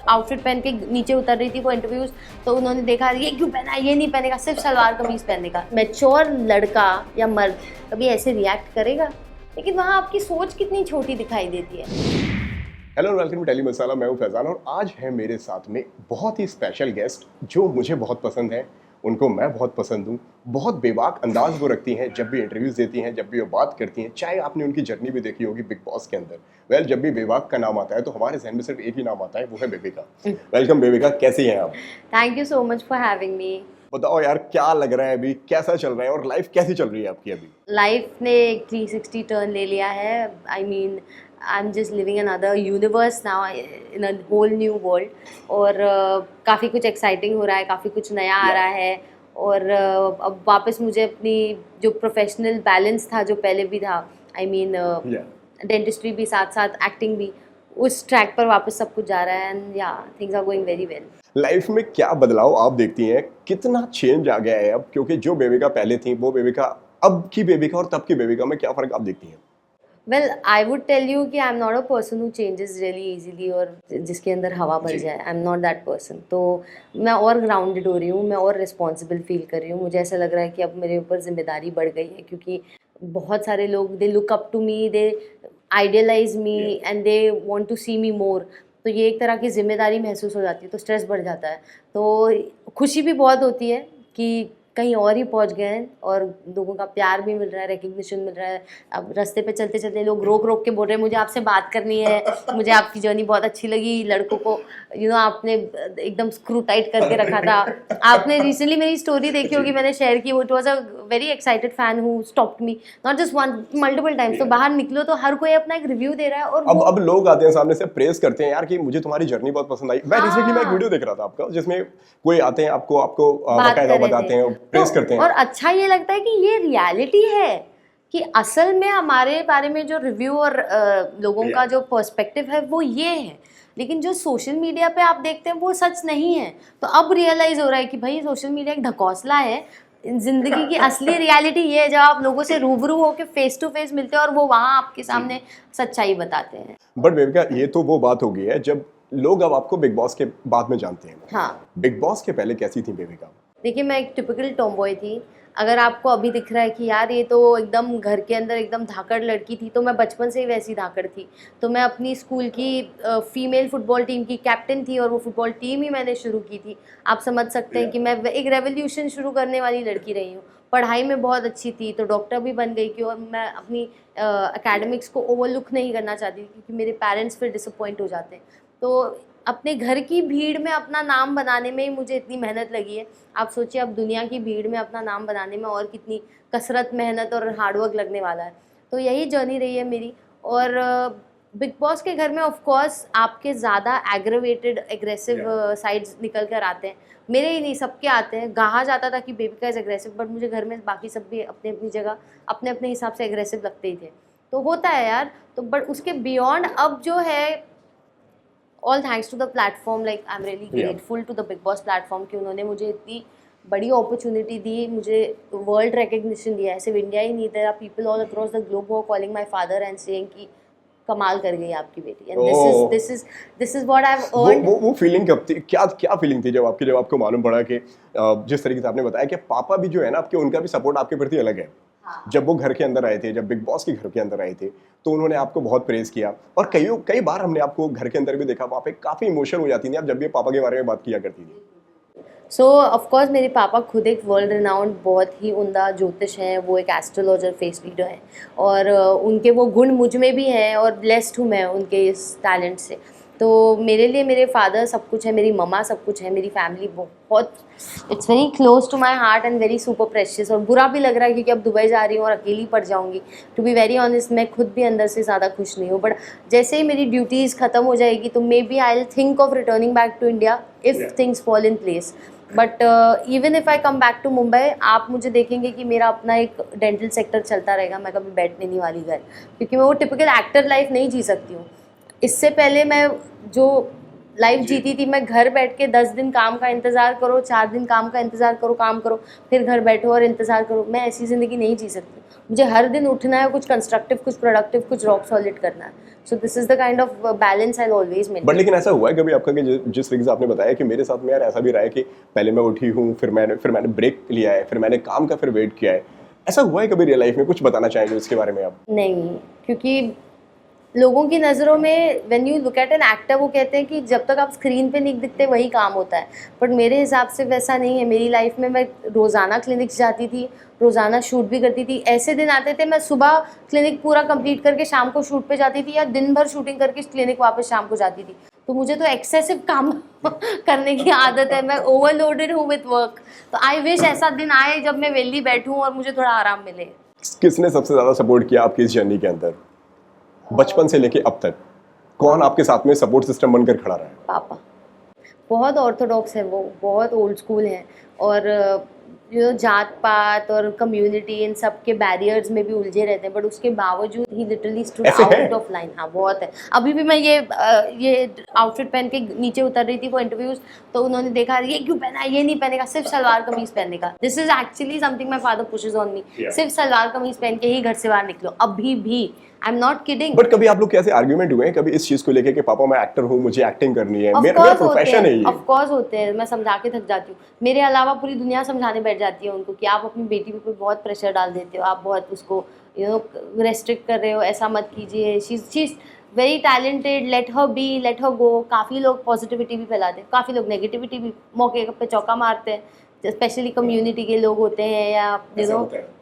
Outfit पहन के नीचे उतर रही थी वो इंटरव्यूज, तो उन्होंने देखा ये क्यों पहना है, ये नहीं पहनेगा, सिर्फ सलवार कमीज पहनेगा। मैच्योर लड़का या मर्द कभी ऐसे रिएक्ट करेगा? लेकिन वहाँ आपकी सोच कितनी छोटी दिखाई देती है। हेलो वेलकम टू टेली मसाला। मैं हूं फैजान और आज है मेरे साथ में बहुत ही स्पेशल गेस्ट जो मुझे बहुत पसंद है, उनको मैं बहुत पसंद हूं। बहुत बेबाक अंदाज वो रखती हैं जब भी इंटरव्यूज देती हैं, जब भी वो बात करती हैं। चाहे आपने उनकी जर्नी भी देखी होगी बिग बॉस के अंदर। जब भी बेबाक का नाम आता है तो हमारे जहन में सिर्फ एक ही नाम आता है, वो है बेबिका। वेलकम बेबिका, कैसी हैं आप? Thank you so much for having me. बताओ यार, क्या लग रहा है अभी, कैसा चल रहा है और लाइफ कैसी चल रही है आपकी अभी? लाइफ ने एक 360 टर्न ले लिया है। I mean I am just living another universe now, in a whole new world. और काफ़ी कुछ एक्साइटिंग हो रहा है, काफ़ी कुछ नया आ रहा है। और अब वापस मुझे अपनी जो प्रोफेशनल बैलेंस था जो पहले भी था, आई मीन डेंटिस्ट्री भी साथ साथ एक्टिंग भी, उस ट्रैक पर वापस सब कुछ जा रहा है। And yeah things are going very well. Life में क्या बदलाव आप देखती हैं, कितना चेंज आ गया है अब? क्योंकि जो बेबिका पहले थी वो बेबिका, अब की बेबिका और तब की बेबिका में क्या फ़र्क आप देखती हैं? Well I would tell you कि I am not a person who changes really easily, और जिसके अंदर हवा भर जाए, I am not that person. तो मैं और ग्राउंडेड हो रही हूँ, मैं और रिस्पॉन्सिबल फील कर रही हूँ। मुझे ऐसा लग रहा है कि अब मेरे ऊपर जिम्मेदारी बढ़ गई है, क्योंकि बहुत सारे लोग they look up to me, they idealise me and they want to see me more. तो ये एक तरह की जिम्मेदारी महसूस हो जाती है, तो स्ट्रेस बढ़ जाता है। तो खुशी भी बहुत होती है कि कहीं और ही पहुंच गए हैं और लोगों का प्यार भी मिल रहा है, रिकग्निशन मिल रहा है। अब रास्ते पे चलते चलते लोग रोक रोक के बोल रहे हैं मुझे आपसे बात करनी है, मुझे आपकी जर्नी बहुत अच्छी लगी, लड़कों को आपने एकदम स्क्रू टाइट करके रखा था। आपने रिसेंटली मेरी स्टोरी देखी होगी, मैंने शेयर की, वो it was a very excited fan who stopped me, not just one, multiple times. तो बाहर निकलो तो हर कोई अपना एक रिव्यू दे रहा है। और अब लोग आते हैं सामने से, प्रेस करते हैं यार कि मुझे तुम्हारी जर्नी बहुत पसंद आई। मैं रिसेंटली मैं एक वीडियो देख रहा था आपका, जिसमें कोई आते हैं आपको बाकायदा बताते हैं, प्रेस करते हैं। और अच्छा ये लगता है कि ये रियलिटी है कि असल में हमारे बारे में जो रिव्यू और लोगों का जो पर्सपेक्टिव है वो ये है। लेकिन जो सोशल मीडिया पे आप देखते हैं वो सच नहीं है। तो अब रियलाइज हो रहा है कि भाई सोशल मीडिया एक ढकोसला है। जिंदगी की असली रियलिटी ये है जब आप लोगों से रूबरू होकर फेस टू फेस मिलते हैं और वो वहाँ आपके सामने सच्चाई बताते हैं। बट बेबिका, ये तो वो बात हो गई है जब लोग अब आपको बिग बॉस के बाद में जानते हैं। हाँ, बिग बॉस के पहले कैसी थी बेबिका? देखिए मैं एक टिपिकल टॉमबॉय थी। अगर आपको अभी दिख रहा है कि यार ये तो एकदम घर के अंदर एकदम धाकड़ लड़की थी, तो मैं बचपन से ही वैसी धाकड़ थी। तो मैं अपनी स्कूल की फीमेल फुटबॉल टीम की कैप्टन थी और वो फुटबॉल टीम ही मैंने शुरू की थी। आप समझ सकते हैं कि मैं एक रेवोल्यूशन शुरू करने वाली लड़की रही हूँ। पढ़ाई में बहुत अच्छी थी तो डॉक्टर भी बन गई कि, और मैं अपनी एकेडमिक्स को ओवरलुक नहीं करना चाहती थी क्योंकि मेरे पेरेंट्स फिर डिसअपॉइंट हो जाते हैं। तो अपने घर की भीड़ में अपना नाम बनाने में ही मुझे इतनी मेहनत लगी है। आप सोचिए अब दुनिया की भीड़ में अपना नाम बनाने में और कितनी कसरत, मेहनत और हार्डवर्क लगने वाला है। तो यही जर्नी रही है मेरी। और बिग बॉस के घर में ऑफ कोर्स आपके ज़्यादा एग्रेवेटेड एग्रेसिव साइड्स निकल कर आते हैं। मेरे ही नहीं, सबके आते हैं। कहा जाता था कि बेबिका इज़ एग्रेसिव, बट मुझे घर में बाकी सब भी अपनी अपनी जगह अपने अपने हिसाब से एग्रेसिव लगते ही थे। तो होता है यार। तो बट उसके बियॉन्ड अब जो है, all thanks to the platform, like I am really grateful to the Bigg Boss platform कि उन्होंने मुझे इतनी बड़ी अपॉर्चुनिटी दी, मुझे वर्ल्ड रिकग्निशन दिया है। सिर्फ इंडिया ही नहीं, there are people all across the globe who are calling my father and saying कि कमाल कर गई आपकी बेटी। And this is what I have earned. वो फीलिंग कब थी, क्या फीलिंग थी जब आपको मालूम पड़ा कि जिस तरीके से आपने बताया कि पापा भी जो है ना आपके, उनका भी सपोर्ट आपके प्रति अलग है। जब वो घर के अंदर आए थे, जब बिग बॉस के घर के अंदर आए थे, तो उन्होंने आपको बहुत प्रेज किया। और कई बार हमने आपको घर के अंदर भी देखा, वहाँ पे काफ़ी इमोशन हो जाती थी आप जब भी पापा के बारे में बात किया करती थी। सो ऑफकोर्स मेरे पापा खुद एक वर्ल्ड रिनाउंड बहुत ही उम्दा ज्योतिष हैं। वो एक एस्ट्रोलॉजर, फेस रीडर हैं। और उनके वो गुण मुझ में भी हैं और ब्लेस्ड हूँ मैं उनके इस टैलेंट से। तो मेरे लिए मेरे फादर सब कुछ है, मेरी मम्मा सब कुछ है, मेरी फैमिली बहुत, it's very close to my heart and very super precious. और बुरा भी लग रहा है क्योंकि अब दुबई जा रही हूँ और अकेली पड़ जाऊँगी। टू बी वेरी ऑनेस्ट, मैं खुद भी अंदर से ज़्यादा खुश नहीं हूँ। बट जैसे ही मेरी ड्यूटीज़ ख़त्म हो जाएगी तो maybe I will think of returning back to India if things fall in place. But even if I come back to Mumbai, आप मुझे देखेंगे कि मेरा अपना एक डेंटल सेक्टर चलता रहेगा। मैं कभी बैठने नहीं वाली घर, क्योंकि मैं वो टिपिकल एक्टर लाइफ नहीं जी सकती हूँ। इससे पहले मैं जो लाइफ जीती थी। मैं घर बैठ के 10 दिन काम का इंतज़ार करो, 4 दिन काम का इंतज़ार करो, काम करो, फिर घर बैठो और इंतज़ार करो। मैं ऐसी ज़िंदगी नहीं जी सकती। मुझे हर दिन उठना है, कुछ कंस्ट्रक्टिव, कुछ प्रोडक्टिव, कुछ रॉक सॉलिड करना है। So this is the kind of balance I always but maintain. लेकिन ऐसा हुआ है कभी आपका कि जिस तरीके से आपने बताया कि मेरे साथ में यार ऐसा भी रहा है कि पहले मैं उठी हूँ, फिर मैंने ब्रेक लिया है, फिर मैंने काम का फिर वेट किया है, ऐसा हुआ है कभी रियल लाइफ में? कुछ बताना चाहेंगे इसके बारे में आप? नहीं, क्योंकि लोगों की नज़रों में when you look at an actor, वो कहते हैं कि जब तक आप स्क्रीन पे नहीं दिखते वही काम होता है। बट मेरे हिसाब से वैसा नहीं है। मेरी लाइफ में मैं रोज़ाना क्लिनिक्स जाती थी, रोज़ाना शूट भी करती थी। ऐसे दिन आते थे मैं सुबह क्लिनिक पूरा कंप्लीट करके शाम को शूट पे जाती थी, या दिन भर शूटिंग करके क्लिनिक वापस शाम को जाती थी। तो मुझे तो एक्सेसिव काम करने की आदत है। मैं ओवरलोडेड हूँ विथ वर्क। तो आई विश ऐसा दिन आए जब मैं वेली बैठूँ और मुझे थोड़ा आराम मिले। किसने सबसे ज़्यादा सपोर्ट किया आपकी इस जर्नी के अंदर, बचपन से लेके अब तक? कौन आपके साथ में सपोर्ट सिस्टम बनकर खड़ा रहा है? पापा बहुत ऑर्थोडॉक्स है, वो बहुत ओल्ड स्कूल हैं, और जात पात और कम्युनिटी इन सब के बैरियर्स में भी उलझे रहते हैं, बट उसके बावजूद ही लिटरली स्टूड ऐसे है? Out of line. हाँ, बहुत है। अभी भी मैं ये आउटफिट पहन के नीचे उतर रही थी फॉर इंटरव्यूज, तो उन्होंने देखा ये क्यों पहना है, ये नहीं पहनेगा, सिर्फ सलवार कमीज पहनने का। This is actually something my father pushes on me. Yeah. सिर्फ सलवार कमीज पहन के ही घर से बाहर निकलो, अभी भी। आई एम नॉट किडिंग। बट कभी आप लोग कैसे आर्ग्यूमेंट हुए हैं कभी इस चीज को लेके कि पापा मैं एक्टर हूँ, मुझे एक्टिंग करनी है, मेरा प्रोफेशन है ये? ऑफ कोर्स होते हैं। मैं समझा के थक जाती हूँ। मेरे अलावा पूरी दुनिया समझाने बैठ जाती है उनको कि आप अपनी बेटी पे बहुत प्रेशर डाल देते हो, आप बहुत उसको रेस्ट्रिक्ट कर रहे हो, ऐसा मत कीजिए, she is very talented, let her be, let her go. काफ़ी लोग पॉजिटिविटी भी फैलाते हैं, काफ़ी लोग नेगेटिविटी भी मौके पे चौका मारते हैं। स्पेशली कम्युनिटी के लोग होते हैं, या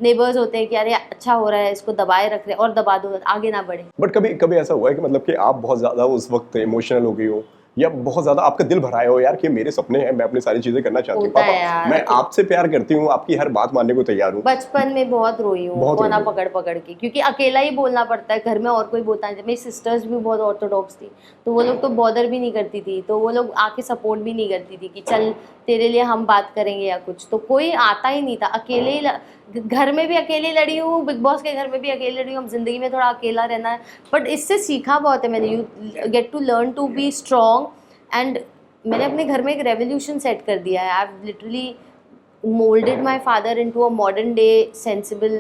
नेबर्स होते हैं कि अरे अच्छा हो रहा है, इसको दबाए रख रहे हैं और दबा दो, आगे ना बढ़े। बट कभी कभी ऐसा हुआ है कि मतलब कि आप बहुत ज्यादा उस वक्त इमोशनल हो गई हो, या बहुत ज्यादा आपका दिल भराया हो यार कि मेरे सपने हैं, मैं अपनी सारी चीजें करना चाहती हूँ, होता है पापा यार। मैं आपसे प्यार करती हूँ, आपकी हर बात मानने को तैयार हूँ? बचपन में बहुत रोई हूँ, बहुत कोना रोई हो। पकड़ पकड़ के, क्योंकि अकेला ही बोलना पड़ता है, घर में और कोई बोलता नहीं था। मेरी सिस्टर्स भी बहुत ऑर्थोडॉक्स थी, तो वो लोग तो बॉदर भी नहीं करती थी, तो वो लोग आके सपोर्ट भी नहीं करती थी कि चल तेरे लिए हम बात करेंगे या कुछ। तो कोई आता ही नहीं था। अकेले ही घर में भी अकेली लड़ी हूँ, बिग बॉस के घर में भी अकेली लड़ी हूँ। हम जिंदगी में थोड़ा अकेला रहना है, बट इससे सीखा बहुत है मैंने। You get to learn to be strong, and मैंने अपने घर में एक रेवोल्यूशन सेट कर दिया है। I have literally moulded my father into a modern day sensible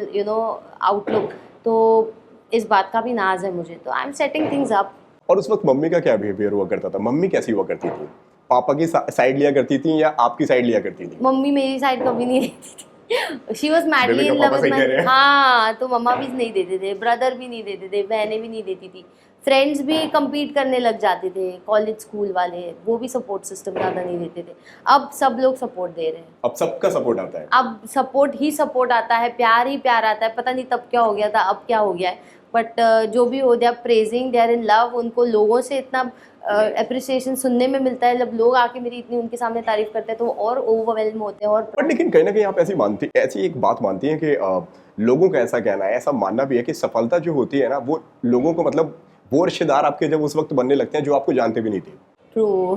outlook. तो इस बात का भी नाज है मुझे, तो I am setting things up. और उस वक्त मम्मी का क्या बिहेवियर हुआ करता था? मम्मी कैसी हुआ करती थी? पापा की साइड लिया करती थी या आपकी साइड लिया करती थी? मम्मी मेरी साइड कभी नहीं लेती थी। शी वॉज मैडली बेबी का इन पापा लव सही विद कह रहे माई। हैं। हाँ, तो मम्मा भी नहीं देते थे, ब्रदर भी नहीं देते थे, बहनें भी नहीं देती थी, फ्रेंड्स भी compete करने लग जाते थे, कॉलेज स्कूल वाले, वो भी सपोर्ट सिस्टम ज़्यादा नहीं देते थे। अब सब लोग सपोर्ट दे रहे हैं। अब सबका सपोर्ट आता है? अब सपोर्ट ही सपोर्ट आता है, प्यार ही प्यार आता है। पता नहीं तब क्या हो गया था, अब क्या हो गया है, बट जो भी हो, they are praising, they are in love. उनको लोगों से इतना अप्रिसिएशन सुनने में मिलता है। जब लोग आके मेरी इतनी उनके सामने तारीफ करते हैं तो वो और ओवरवेलम होते हैं। और बट लेकिन कहीं ना कहीं आप ऐसी एक बात मानती हैं कि लोगों का ऐसा कहना है, ऐसा मानना भी है कि सफलता जो होती है ना, वो लोगों को मतलब वो रिश्तेदार आपके जब उस वक्त बनने लगते हैं जो आपको जानते भी नहीं थे। ट्रू,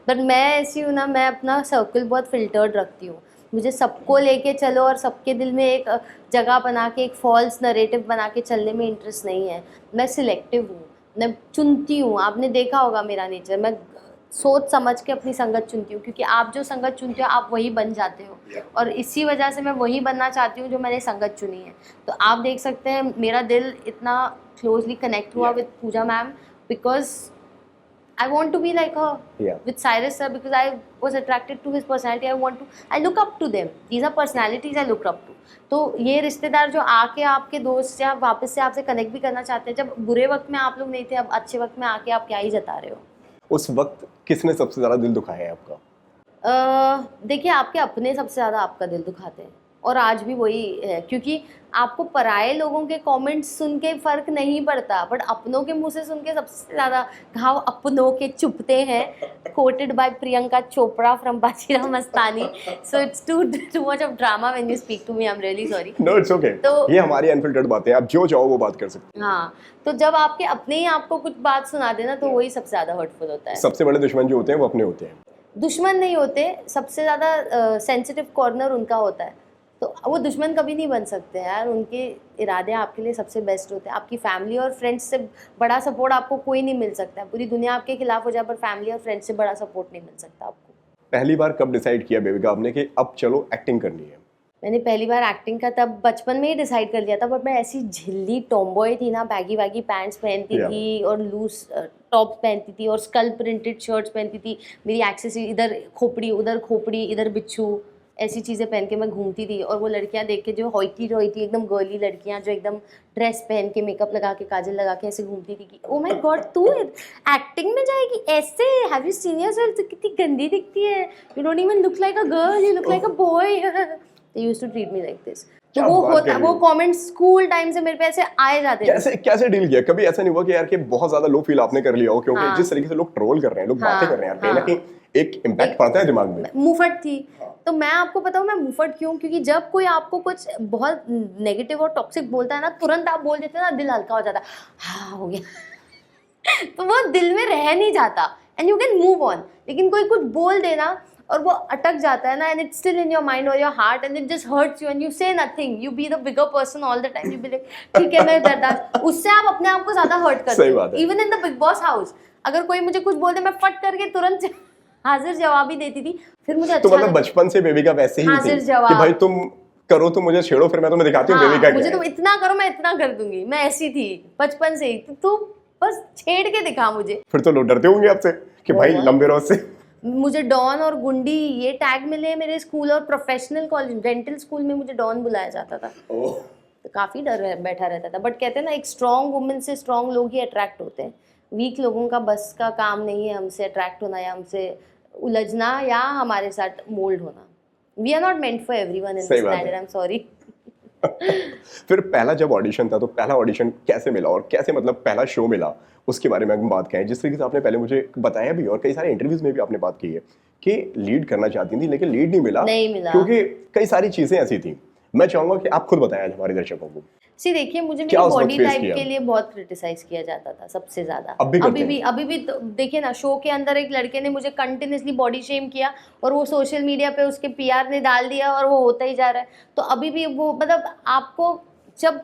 बट मैं ऐसी हूँ ना, मैं अपना सर्कल बहुत फिल्टर्ड रखती हूँ। मुझे सबको लेके चलो और सबके दिल में एक जगह बना के, एक फॉल्स नरेटिव बना के चलने में इंटरेस्ट नहीं है। मैं सिलेक्टिव हूँ, मैं चुनती हूँ। आपने देखा होगा मेरा नेचर, मैं सोच समझ के अपनी संगत चुनती हूँ, क्योंकि आप जो संगत चुनते हो आप वही बन जाते हो। और इसी वजह से मैं वही बनना चाहती हूँ जो मैंने संगत चुनी है। तो आप देख सकते हैं मेरा दिल इतना क्लोजली कनेक्ट हुआ with Pooja ma'am, because I want to be like her. Yeah. With Cyrus sir, because I was attracted to his personality. I look up to them. These are personalities I look up to. तो ये रिश्तेदार जो आके आपके दोस्त या वापस से आपसे कनेक्ट भी करना चाहते हैं, जब बुरे वक्त में आप लोग नहीं थे, अब अच्छे वक्त में आके आप क्या ही जता रहे हो। उस वक्त किसने सबसे ज्यादा दिल दुखाया है आपका? देखिए, आपके अपने सबसे ज़्यादा आपका दिल दुखाते हैं, और आज भी वही है, क्योंकि आपको पराये लोगों के कमेंट्स सुन के फ़र्क नहीं पड़ता, बट अपनों के मुंह से सुन के सबसे ज़्यादा घाव अपनों के चुभते हैं। Quoted by Priyanka Chopra from Bajirao Mastani. So it's too much of drama when you speak to me, I am really sorry. No, it's okay. तो ये हमारी अनफिल्टर्ड बातें हैं, आप जो चाहो वो बात कर सकते हैं। हाँ, तो जब आपके अपने ही आपको कुछ बात सुना देना, तो वही सबसे ज़्यादा हर्टफुल होता है। सबसे बड़े दुश्मन जो होते हैं वो अपने होते हैं। दुश्मन नहीं होते, सबसे ज़्यादा सेंसिटिव कॉर्नर उनका होता है। तो वो दुश्मन कभी नहीं बन सकते यार, उनके इरादे आपके लिए सबसे बेस्ट होते हैं। आपकी फैमिली और फ्रेंड्स से बड़ा सपोर्ट आपको कोई नहीं मिल सकता है। पूरी दुनिया आपके खिलाफ हो जाए पर फैमिली और फ्रेंड्स से बड़ा सपोर्ट नहीं मिल सकता आपको। पहली बार कब डिसाइड किया बेबिका आपने कि अब चलो एक्टिंग करनी है? मैंने पहली बार एक्टिंग का तब बचपन में ही डिसाइड कर लिया था, बट मैं ऐसी झिल्ली टॉमबॉय थी ना, बैगी बैगी पैंट्स पहनती Yeah. थी और लूज टॉप पहनती थी और स्कल प्रिंटेड शर्ट्स पहनती थी। मेरी एक्सेसरी इधर खोपड़ी इधर बिच्छू, ऐसी चीज़ें पहन के मैं घूमती थी। और वो लड़कियां देख के जो होइटी रोइटी एकदम गर्ली लड़कियां जो एकदम ड्रेस पहन के मेकअप लगा के काजल लगा के ऐसे घूमती थी कि ओ माय गॉड तू एक्टिंग में जाएगी ऐसे, हैव यू सीन योरसेल्फ, तू कितनी गंदी दिखती है, you don't even look like a girl, you look like a boy. They used to treat me like this. तो वो कमेंट स्कूल टाइम से मेरे पे ऐसे आए जाते थे। कैसे डील किया? कभी ऐसा नहीं हुआ कि यार कि बहुत ज्यादा लो फील आपने कर लिया हो, क्योंकि हाँ। जिस तरीके से लोग ट्रोल कर रहे हैं, लोग बातें कर रहे हैं यार, कहीं ना कहीं एक इम्पैक्ट पड़ता है दिमाग में। मुफट थी। तो मैं आपको बताऊं मैं मुफट क्यों, क्योंकि जब कोई आपको कुछ बहुत नेगेटिव और टॉक्सिक बोलता है ना, तुरंत आप बोल देते हैं ना, दिल हल्का हो जाता है, हाँ हो गया। तो वो दिल में रह नहीं जाता and you can move on. लेकिन कोई कुछ बोल देना और वो अटक जाता है ना, and it's still in your mind और your heart and it just hurts you and you say nothing, you be the bigger person all the time, you be like ठीक है मैं बर्दाश्त। उससे आप अपने आप को ज्यादा हर्ट करते हो। Even in the Bigg boss house अगर कोई मुझे कुछ बोल दे, मैं फट करके तुरंत हाजिर जवाब ही देती थी। फिर मुझे अच्छा, तो मतलब बचपन से बेबिका वैसे ही हाजिर थी जवाब कि भाई तुम करो तो मुझे छेड़ो, फिर मैं तुम्हें दिखाती हूँ बेबिका क्या मुझे है। तुम इतना करो मैं इतना कर दूंगी, मैं ऐसी थी बचपन से ही। तो बस छेड़ के दिखा मुझे। फिर तो लोग डरते होंगे आपसे कि भाई लंबे रोज से। मुझे डॉन और गुंडी ये टैग मिले मेरे स्कूल और प्रोफेशनल कॉलेज डेंटल स्कूल में मुझे डॉन बुलाया जाता था। तो काफ़ी डर बैठा रहता था। बट कहते हैं ना, एक स्ट्रॉन्ग वुमेन से स्ट्रॉन्ग लोग ही अट्रैक्ट होते हैं। वीक लोगों का बस का काम नहीं है हमसे अट्रैक्ट होना या हमसे उलझना या हमारे साथ मोल्ड होना। We are not meant for everyone in this planet, I am sorry. फिर पहला जब ऑडिशन था तो पहला ऑडिशन कैसे मिला और कैसे मतलब पहला शो मिला, उसके बारे में हम बात करें। जिस तरीके से आपने पहले मुझे बताया भी और कई सारे इंटरव्यूज में भी आपने बात की है कि लीड करना चाहती थी लेकिन लीड नहीं मिला क्योंकि कई सारी चीजें ऐसी थी। मैं चाहूंगा कि आप खुद बताएं आज हमारे दर्शकों को। देखिए, मुझे मेरी बॉडी टाइप के लिए बहुत क्रिटिसाइज किया जाता था सबसे ज्यादा। अभी भी तो देखिए ना, शो के अंदर एक लड़के ने मुझे कंटिन्यूसली बॉडी शेम किया और वो सोशल मीडिया पे उसके पीआर ने डाल दिया और वो होता ही जा रहा है। तो अभी भी वो मतलब आपको जब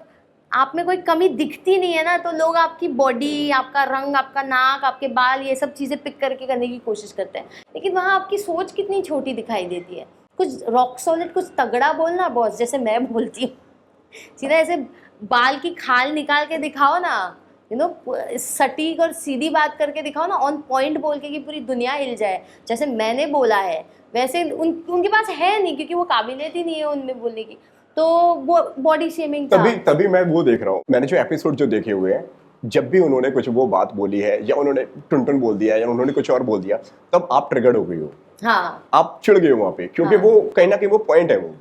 आप में कोई कमी दिखती नहीं है ना, तो लोग आपकी बॉडी, आपका रंग, आपका नाक, आपके बाल, ये सब चीज़ें पिक करके करने की कोशिश करते हैं। लेकिन वहाँ आपकी सोच कितनी छोटी दिखाई देती है। कुछ रॉक सॉलिड, कुछ तगड़ा बोलना बॉस, जैसे मैं बोलती हूँ, सीधा ऐसे बाल की खाल निकाल के दिखाओ ना, यू नो, सटीक और सीधी बात करके दिखाओ ना, ऑन पॉइंट बोल के कि पूरी दुनिया हिल जाए। जैसे मैंने बोला है वैसे उनके पास है नहीं, क्योंकि वो काबिलियत ही नहीं है उनमें बोलने की। तो वो बॉडी शेमिंग था। तभी मैं वो देख रहा हूँ, मैंने जो एपिसोड जो देखे हुए हैं, जब भी उन्होंने कुछ वो बात बोली है या उन्होंने टुन बोल दिया या उन्होंने कुछ और बोल दिया, तब आप ट्रिगर्ड हो गई हो। हाँ, आप चिढ़ गए हो वहाँ पे, क्योंकि वो कहीं ना कहीं वो पॉइंट है वो।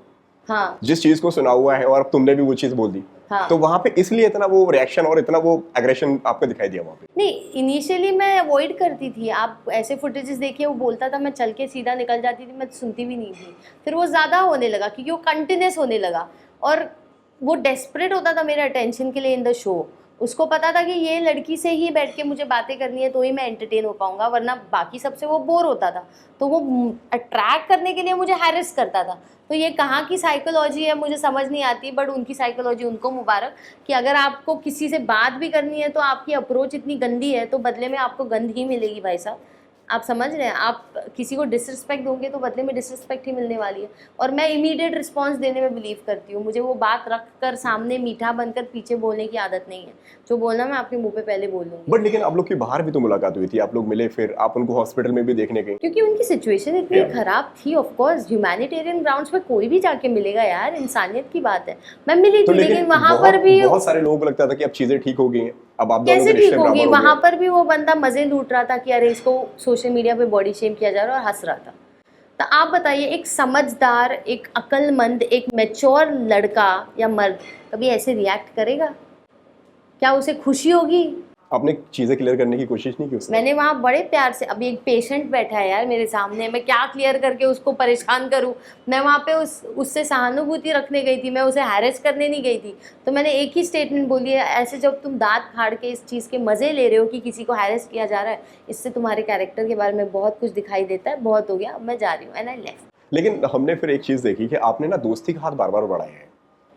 हाँ, जिस चीज को सुना हुआ है और अब तुमने भी वो चीज बोल दी। हाँ, तो वहां पे इसलिए इतना वो रिएक्शन और इतना वो एग्रेशन आपको दिखाई दिया वहां पे। नहीं, इनिशियली मैं अवॉइड करती थी। आप ऐसे फुटेजेस देखिए, वो बोलता था, मैं चल के सीधा निकल जाती थी, मैं सुनती भी नहीं थी। फिर वो ज़्यादा होने लगा क्योंकि वो कंटिन्यूस होने लगा और वो डेस्परेट होता था मेरे अटेंशन के लिए इन द शो। उसको पता था कि ये लड़की से ही बैठ के मुझे बातें करनी है तो ही मैं एंटरटेन हो पाऊंगा, वरना बाकी सबसे वो बोर होता था। तो वो अट्रैक्ट करने के लिए मुझे हैरेस करता था। तो ये कहाँ की साइकोलॉजी है मुझे समझ नहीं आती, बट उनकी साइकोलॉजी, उनको मुबारक कि अगर आपको किसी से बात भी करनी है तो आपकी अप्रोच इतनी गंदी है तो बदले में आपको गंद ही मिलेगी भाई साहब। आप समझ रहे हैं, आप किसी को डिसरिस्पेक्ट दोगे तो बदले में डिसरिस्पेक्ट ही मिलने वाली है। और मैं इमीडिएट रिस्पांस देने में बिलीव करती हूँ। मुझे वो बात रख कर सामने मीठा बनकर पीछे बोलने की आदत नहीं है। जो बोलना मैं आपके मुंह पे पहले बोल दूंगी। बट लेकिन आप लोग की बाहर भी तो मुलाकात हुई थी, आप लोग मिले, फिर आप उनको हॉस्पिटल में भी देखने गए। क्योंकि उनकी सिचुएशन इतनी खराब थी। ऑफ कोर्स ह्यूमैनिटेरियन ग्राउंड्स पे कोई भी जाके मिलेगा यार, इंसानियत की बात है। मैं मिली थी, लेकिन वहाँ पर भी बहुत सारे लोगों को लगता था कि अब चीजें ठीक हो गई हैं, अब आप दोनों कैसे ठीक होगी। वहां पर भी वो बंदा मजे लूट रहा था कि अरे इसको सोशल मीडिया पे बॉडी शेम किया जा रहा है और हंस रहा था। तो आप बताइए, एक समझदार, एक अक्लमंद, एक मैच्योर लड़का या मर्द कभी ऐसे रिएक्ट करेगा? क्या उसे खुशी होगी? आपने चीजें क्लियर करने की कोशिश नहीं की उसने? मैंने वहाँ बड़े प्यार से, अभी एक पेशेंट बैठा है यार मेरे सामने, मैं क्या क्लियर करके उसको परेशान करूँ? मैं वहाँ पे उससे सहानुभूति रखने गई थी, मैं उसे हैरेस करने नहीं गई थी। तो मैंने एक ही स्टेटमेंट बोली है, ऐसे जब तुम दांत फाड़ के इस चीज़ के मज़े ले रहे हो कि किसी को हैरेस किया जा रहा है, इससे तुम्हारे कैरेक्टर के बारे में बहुत कुछ दिखाई देता है, बहुत हो गया, अब मैं जा रही हूँ, एंड आई लेफ्ट। लेकिन हमने फिर एक चीज देखी कि आपने ना दोस्ती का हाथ बार बार बढ़ाया है।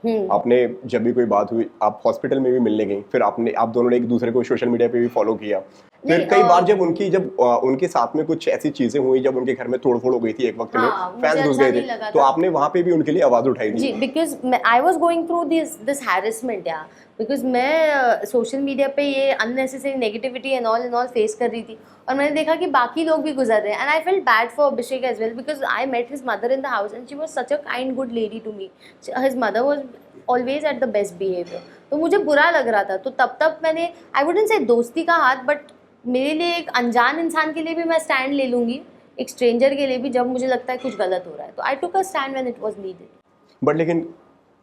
हम्म। आपने जब भी कोई बात हुई आप हॉस्पिटल में भी मिलने गई, फिर आप दोनों ने एक दूसरे को सोशल मीडिया पे भी फॉलो किया। फिर नहीं, कई बार जब उनके साथ में कुछ ऐसी चीजें हुई, जब उनके घर में तोड़फोड़ हो गई थी एक वक्त में, हाँ, मुझे फैंस घुस अच्छा गए नहीं थे, लगा तो था। आपने वहां पे भी उनके लिए आवाज उठाई जी, थी। Because I was going through this harassment या बिकॉज मैं सोशल मीडिया पे ये unnecessary negativity and all face कर रही थी, और मैंने देखा कि बाकी लोग भी गुजर रहे हैं, and I felt bad for Abhishek as well because I met his mother in the house and she was such a kind good lady to me. His mother was always at the best behaviour, तो मुझे बुरा लग रहा था। तो तब मैंने, I wouldn't say दोस्ती का हाथ, बट मेरे लिए एक अनजान इंसान के लिए भी मैं स्टैंड ले लूँगी, एक स्ट्रेंजर के लिए भी, जब मुझे लगता है कुछ गलत हो रहा है, तो I took a stand when it was needed. But लेकिन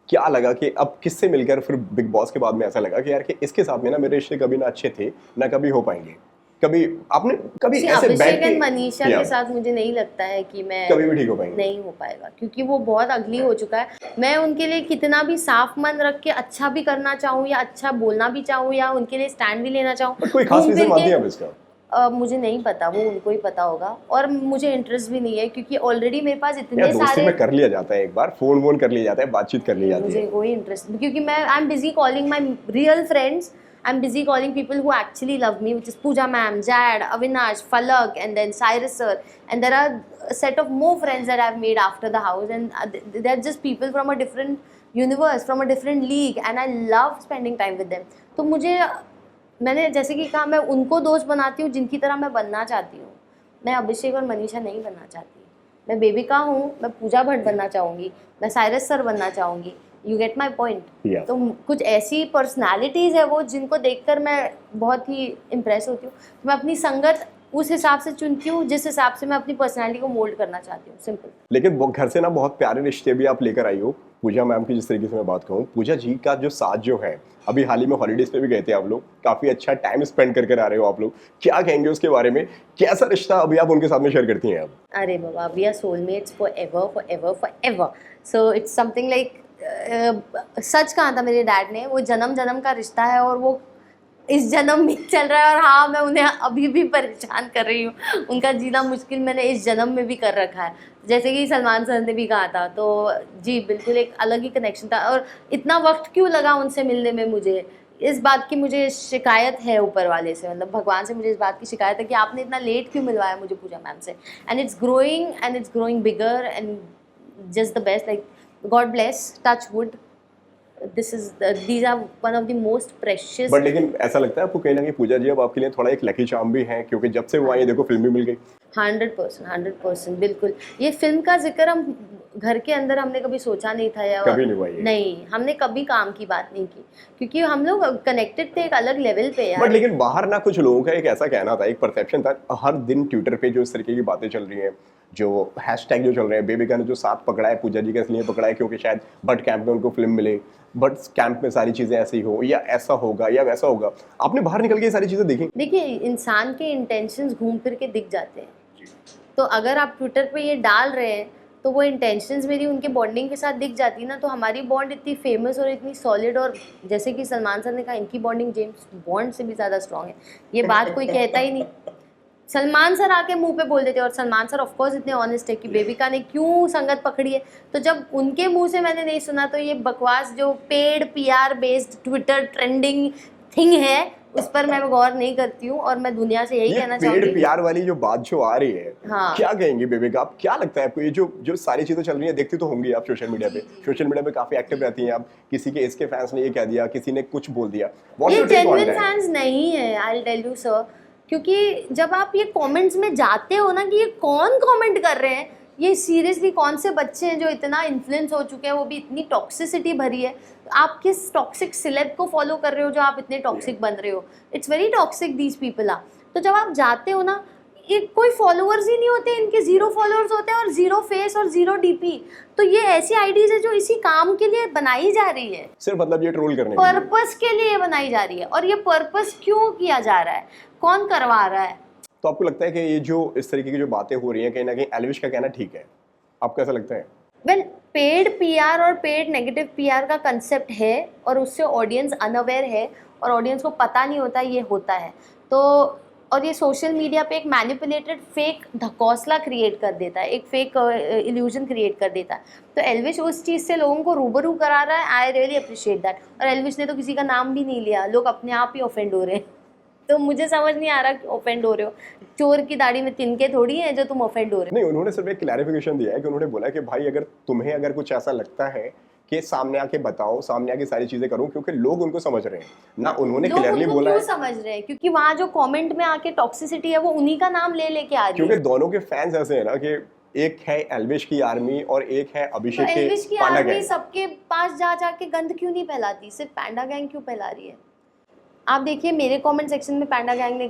क्या लगा कि अब किससे मिलकर फिर बिग बॉस के बाद में ऐसा लगा कि यार कि इसके साथ में ना मेरे रिश्ते कभी ना अच्छे थे ना कभी हो पाएंगे, कभी आपने कभी See, ऐसे बैठ अभिषेक के एंड मनीषा या के साथ मुझे नहीं लगता है कि मैं कभी भी ठीक हो पाएंगे? नहीं हो पाएगा, क्योंकि वो बहुत अगली हो चुका है। मैं उनके लिए कितना भी साफ मन रख के अच्छा भी करना चाहूँ या अच्छा बोलना भी चाहूँ या उनके लिए स्टैंड भी लेना चाहूँ, बट कोई खास घूम रीजन फिर मानती के है आप इसका? मुझे नहीं पता, वो उनको ही पता होगा, और मुझे इंटरेस्ट भी नहीं है, क्योंकि ऑलरेडी मेरे पास यार इतने दोस्ती सारे, में कर लिया जाता है, एक बार फोन वोन कर लिया जाता है, बातचीत कर ली जाती मुझे है। कोई इंटरेस्ट, क्योंकि मैं I am busy calling my real friends, I am busy calling people who actually love me, which is Pooja ma'am, Jad, Avinash, Falak, and then Cyrus sir, and there are a set of more friends that I've made after the house, and they're just people from a different universe, from a different league, and I love spending time with them. तो मुझे, मैंने जैसे कि कहा, मैं उनको दोस्त बनाती हूँ जिनकी तरह मैं बनना चाहती हूँ। मैं अभिषेक और मनीषा नहीं बनना चाहती, मैं बेबिका हूँ, मैं पूजा भट्ट बनना चाहूँगी, मैं साइरस सर बनना चाहूँगी। You get my point? Yeah. तो कुछ ऐसी पर्सनालिटीज़ है वो जिनको देखकर मैं बहुत ही इम्प्रेस होती हूँ, तो मैं अपनी संगत उस हिसाब से चुनती हूँ जिस हिसाब से मैं अपनी पर्सनालिटी को मोल्ड करना चाहती हूँ, सिंपल। लेकिन घर से ना बहुत प्यारे रिश्ते भी आप लेकर आई हो। पूजा मैम की जिस तरीके से मैं बात कहूँ, पूजा जी का जो साथ जो है, अभी हाल ही में हॉलीडेज पे भी गए थे आप लोग, काफी अच्छा टाइम स्पेंड करके आ रहे हो आप लोग, क्या कहेंगे उसके बारे में? कैसा रिश्ता अभी आप उनके साथ में शेयर करती हैं आप? अरे बाबा, we are soulmates for ever for ever for ever, so it's something like, सच कहा था मेरे डैड ने, वो जन्म जन्म का रिश्ता है, और वो इस जन्म में चल रहा है, और हाँ, मैं उन्हें अभी भी परेशान कर रही हूँ। उनका जीना मुश्किल मैंने इस जन्म में भी कर रखा है, जैसे कि सलमान सर ने भी कहा था। तो जी बिल्कुल एक अलग ही कनेक्शन था, और इतना वक्त क्यों लगा उनसे मिलने में, मुझे इस बात की मुझे शिकायत है ऊपर वाले से, मतलब भगवान से मुझे इस बात की शिकायत है कि आपने इतना लेट क्यों मिलवाया मुझे पूजा मैम से। And it's growing bigger and just the best, like God bless, touch wood, these are one of the most precious। But लेकिन ऐसा लगता है आपको कहीं ना कहीं पूजा जी अब आपके लिए थोड़ा एक लकी चार्म भी है, क्योंकि जब से वो आई देखो फिल्म भी मिल गई। 100% बिल्कुल। ये फिल्म का जिक्र हम घर के अंदर हमने कभी सोचा नहीं था, या कभी नहीं हुआ ये। नहीं, हमने कभी काम की बात नहीं की, क्योंकि हम लोग कनेक्टेड थे एक अलग लेवल पे यार। बट लेकिन बाहर ना कुछ लोगों का एक ऐसा कहना था, एक परसेप्शन था, हर दिन ट्विटर पे जो इस तरीके की बातें चल रही हैं, जो हैशटैग जो चल रहे हैं, बेबिका ने जो साथ पकड़ा है पूजा जी का इसलिए पकड़ा है क्योंकि शायद बट कैंप में उनको फिल्म मिले, बट कैंप में सारी चीजें ऐसी हो, या ऐसा होगा या वैसा होगा। आपने बाहर निकल के ये सारी चीजें देखी? देखिए, इंसान के इंटेंशंस घूम फिर के दिख जाते हैं, तो अगर आप ट्विटर पे ये डाल रहे हैं तो वो इंटेंशंस मेरी उनके बॉन्डिंग के साथ दिख जाती ना, तो हमारी बॉन्ड इतनी फेमस और इतनी सॉलिड, और जैसे कि सलमान सर ने कहा, इनकी बॉन्डिंग जेम्स बॉन्ड से भी ज़्यादा स्ट्रॉन्ग है। ये बात कोई कहता ही नहीं, सलमान सर आके मुंह पे बोल देते, और सलमान सर ऑफ कोर्स इतने ऑनेस्ट है कि बेबिका ने क्यों संगत पकड़ी है। तो जब उनके मुंह से मैंने नहीं सुना, तो ये बकवास जो paid PR based Twitter trending thing है, उस पर मैं गौर नहीं करती हूँ, और मैं दुनिया से यही कहना चाहूँगी। पेड PR वाली जो बात जो आ रही है, हाँ। क्या कहेंगे बेबिका आप? क्या लगता है आपको ये जो सारी चीजें चल रही हैं, देखती तो होंगी आप सोशल मीडिया पे, सोशल मीडिया पे काफी एक्टिव रहती हैं आप, किसी के इसके फैंस ने ये कह दिया, किसी ने कुछ बोल दिया, ये जेन्युइन फैंस नहीं है, I will tell you sir, क्योंकि जब आप ये कमेंट्स में जाते हो ना कि ये कौन कमेंट कर रहे हैं, ये सीरियसली कौन से बच्चे हैं जो इतना इन्फ्लुएंस हो चुके हैं, वो भी इतनी टॉक्सिसिटी भरी है। आप किस टॉक्सिक सिलेब को फॉलो कर रहे हो जो आप इतने टॉक्सिक बन रहे हो? It's very toxic these people are. तो जब आप जाते हो ना, ये कोई फॉलोअर्स ही नहीं होते, इनके 0 फॉलोअर्स होते हैं, और 0 फेस और 0 DP। तो ये ऐसी आईडीज है जो इसी काम के लिए बनाई जा रही है, सिर्फ मतलब ये ट्रोल करने पर्पस के लिए बनाई जा रही है। और ये पर्पस क्यों किया जा रहा है, कौन करवा रहा है? तो आपको लगता है कि ये जो इस तरीके की जो बातें हो रही हैं, कहीं ना कहीं एल्विश का कहना ठीक है? आपको ऐसा लगता है? वेल, पेड PR और पेड नेगेटिव PR का कंसेप्ट है, और उससे ऑडियंस अनअवेयर है, और ऑडियंस को पता नहीं होता ये होता है। तो और ये सोशल मीडिया पे एक मैनिपुलेटेड फेक ढकोसला क्रिएट कर देता है, एक फेक इल्यूजन क्रिएट कर देता है। तो एल्विश उस चीज़ से लोगों को रूबरू करा रहा है। I really appreciate that. और एल्विश ने तो किसी का नाम भी नहीं लिया, लोग अपने आप ही ऑफेंड हो रहे हैं। तो मुझे समझ नहीं आ रहा कि ऑफेंड हो रहे हो। चोर की दाढ़ी में तिनके थोड़ी है जो तुम ऑफेंड हो रहे हो। नहीं, उन्होंने सिर्फ एक क्लैरिफिकेशन दिया है कि उन्होंने बोला कि भाई अगर तुम्हें अगर कुछ ऐसा लगता है कि सामने आके बताओ, सामने आके सारी चीजें करो, क्योंकि लोग उनको समझ रहे हैं ना। उन्होंने लोग क्लियरली उनको बोला क्यों है समझ रहे हैं? क्योंकि वहाँ जो कमेंट में आके टॉक्सिसिटी है वो उन्हीं का नाम ले लेके आ रही क्योंकि है। दोनों के फैंस ऐसे हैं ना कि एक है एल्विश की आर्मी और एक है तो अभिषेक के एल्विश की पांडा आर्मी गैंग। सबके पास जा जाके गंद क्यों नहीं फैलाती, सिर्फ पैंडा गैंग क्यों फैला रही है? आप देखिए मेरे कमेंट सेक्शन में पैंडा गैंग ने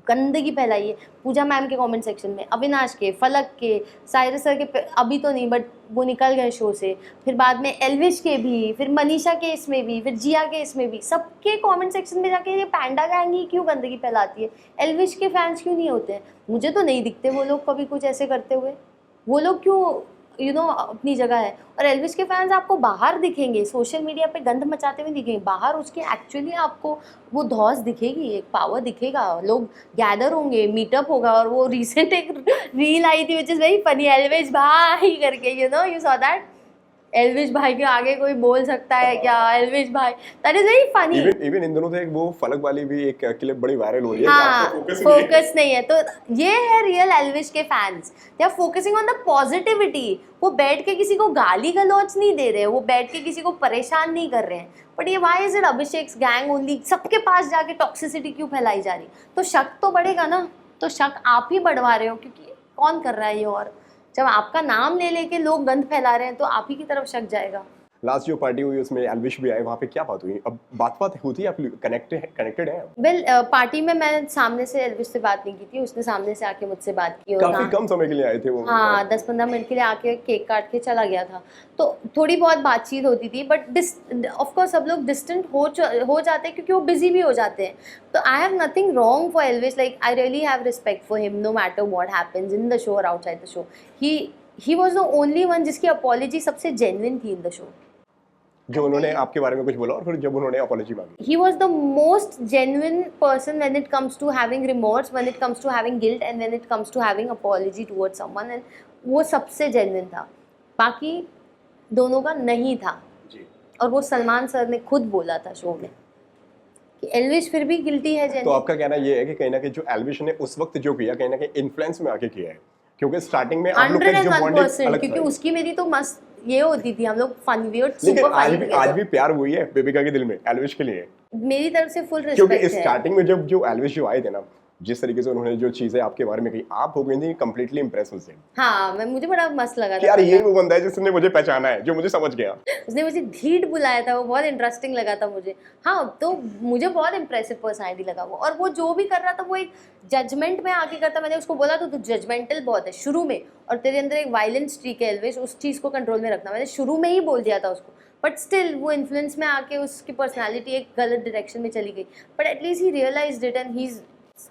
गंदगी फैलाई है। पूजा मैम के कमेंट सेक्शन में, अविनाश के, फलक के, साइरस सर के, अभी तो नहीं बट वो निकल गए शो से, फिर बाद में एल्विश के भी, फिर मनीषा के इसमें भी, फिर जिया के इसमें भी, सबके कमेंट सेक्शन में जाके ये पैंडा गैंग ही क्यों गंदगी फैलाती है? एल्विश के फैंस क्यों नहीं होते हैं? मुझे तो नहीं दिखते वो लोग कभी कुछ ऐसे करते हुए। वो लोग क्यों अपनी जगह है। और एल्विश के फैंस आपको बाहर दिखेंगे, सोशल मीडिया पे गंद मचाते हुए दिखेंगे, बाहर उसके एक्चुअली आपको वो धौस दिखेगी, एक पावर दिखेगा, लोग गैदर होंगे, मीटअप होगा। और वो रिसेंट एक रील आई थी which is very funny, Elvish भाई करके, यू सॉ दैट? एल्विश भाई के आगे कोई बोल सकता है क्या? एल्विश भाई, that is very funny. Even in दोनों से एक वो फलक वाली भी एक क्लिप बड़ी वायरल हो रही है हाँ, कि आपको फोकस नहीं है। तो ये है रियल एल्विश के fans, they are focusing on the positivity. वो बैठ के किसी को गाली गलौच नहीं दे रहे, वो बैठ के किसी को परेशान नहीं कर रहे हैं। बट ये why is it Abhishek's gang only? सबके पास जाके टॉक्सिसिटी क्यों फैलाई जा रही? तो शक तो बढ़ेगा ना। तो शक आप ही बढ़वा रहे हो, क्योंकि कौन कर रहा है ये? और जब आपका नाम ले लेके लोग गंद फैला रहे हैं तो आप ही की तरफ शक जाएगा। लास्ट जो पार्टी हुई उसमें एल्विश भी आए, वहाँ पे क्या बात हुई? अब बात होती है, आप कनेक्टेड है? वेल पार्टी में मैं सामने से एल्विश से बात नहीं की थी, उसने सामने से आके मुझसे बात की। और काफी कम समय के लिए आए थे वो। हाँ, 10-15 मिनट के लिए आके केक काट के चला गया था। तो थोड़ी बहुत बातचीत होती थी, बट ऑफकोर्स सब लोग डिस्टेंट हो जाते हैं क्योंकि वो बिजी भी हो जाते हैं। तो I have nothing wrong for Elvish, like I really have respect for him no matter what happens in the show और outside the show. He was the only one जिसकी अपॉलॉजी सबसे जेन्युइन थी इन द शो। जो उन्होंने आपके बारे में कुछ बोला और फिर जब उन्होंने अपॉलॉजी मांगी, he was the most genuine person when it comes to having remorse, when it comes to having guilt and when it comes to having apology towards someone, and वो सबसे genuine था। बाकी दोनों का नहीं था जी। और वो सलमान सर ने खुद बोला था शो में कि एल्विश फिर भी गिल्टी है तो genuine। आपका कहना ये है कि कहीं ना कहीं जो एल्विश ने उस वक्त जो किया, कहीं ना कहीं इन्फ्लुएंस में आके किया है, क्योंकि स्टार्टिंग में आप लोग का जो बॉन्डिंग 101%, अलग क्योंकि था। उसकी मेरी तो मस्त ये होती थी, हम लोग फन वियर्ड लेकिन सुपर फनी। आज भी प्यार हुई है बेबिका के दिल में एल्विश के लिए, मेरी तरफ से फुल क्योंकि रिस्पेक्ट है। स्टार्टिंग में जब जो एल्विश जो आए थे ना, जिस तरीके से उन्होंने जो चीजें आपके बारे में कही, आप हो गई थी कंप्लीटली इंप्रेस उससे। हाँ, मुझे बड़ा मस्त लगा कि था यार ये वो बंदा है जिसने मुझे पहचाना है, जो मुझे समझ गया। उसने मुझे धीट बुलाया था, वो बहुत इंटरेस्टिंग लगा था मुझे। हाँ, तो मुझे बहुत इंप्रेसिव पर्सनालिटी लगा वो। और वो जो भी कर रहा था वो एक जजमेंट में आके करता। मैंने उसको बोला तो तू जजमेंटल बहुत है शुरू में, और तेरे अंदर एक वायलेंट स्ट्रीक है एल्विश, उस चीज़ को कंट्रोल में रखना। मैंने शुरू में ही बोल दिया था उसको, बट स्टिल वो इन्फ्लुएंस में आके उसकी पर्सनालिटी एक गलत डायरेक्शन में चली गई। But at least he realised it and he is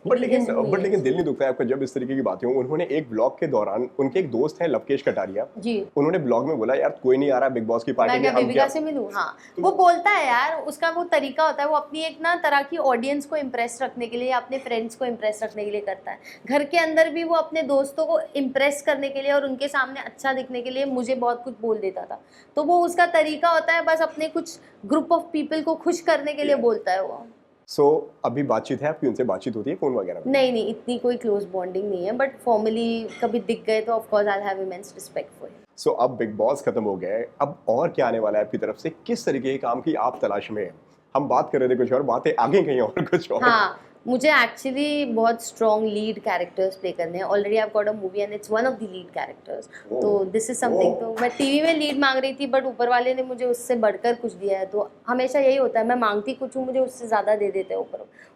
but लेकिन दिल नहीं दुखता है आपका जब इस तरीके की बातें हो? उन्होंने एक ब्लॉग के दौरान, उनके एक दोस्त है लवकेश कटारिया जी, उन्होंने ब्लॉग में बोला यार कोई नहीं आ रहा बिग बॉस की पार्टी में, मैं हम बेबिका क्या से मिलूं। हाँ, वो बोलता है यार, उसका वो तरीका होता है, वो अपनी एक ना तरह की ऑडियंस को इम्प्रेस रखने के लिए, अपने फ्रेंड्स को इम्प्रेस रखने के लिए करता है। घर के अंदर भी वो अपने दोस्तों को इम्प्रेस करने के लिए और उनके सामने अच्छा दिखने के लिए मुझे बहुत कुछ बोल देता था। तो वो उसका तरीका होता है, बस अपने कुछ ग्रुप ऑफ पीपल को खुश करने के लिए बोलता है वो। सो अभी बातचीत है आपकी उनसे? बातचीत होती है फोन वगैरह में? नहीं, इतनी कोई क्लोज बॉन्डिंग नहीं है, बट फॉर्मली कभी दिख गए तो of course I have immense respect for him. So अब बिग बॉस खत्म हो गया है, अब और क्या आने वाला है आपकी तरफ से? किस तरीके के काम की आप तलाश में हैं? हम बात कर रहे थे कुछ और, बातें आगे कहीं और कुछ और। हाँ, मुझे एक्चुअली बहुत स्ट्रॉन्ग लीड कैरेक्टर्स प्ले करने हैं। Already I have got a movie and it's one of the lead characters. तो दिस इज समथिंग। तो मैं टीवी में लीड मांग रही थी, बट ऊपर वाले ने मुझे उससे बढ़कर कुछ दिया है। तो हमेशा यही होता है, मैं मांगती कुछ हूँ, मुझे उससे ज़्यादा दे देते हैं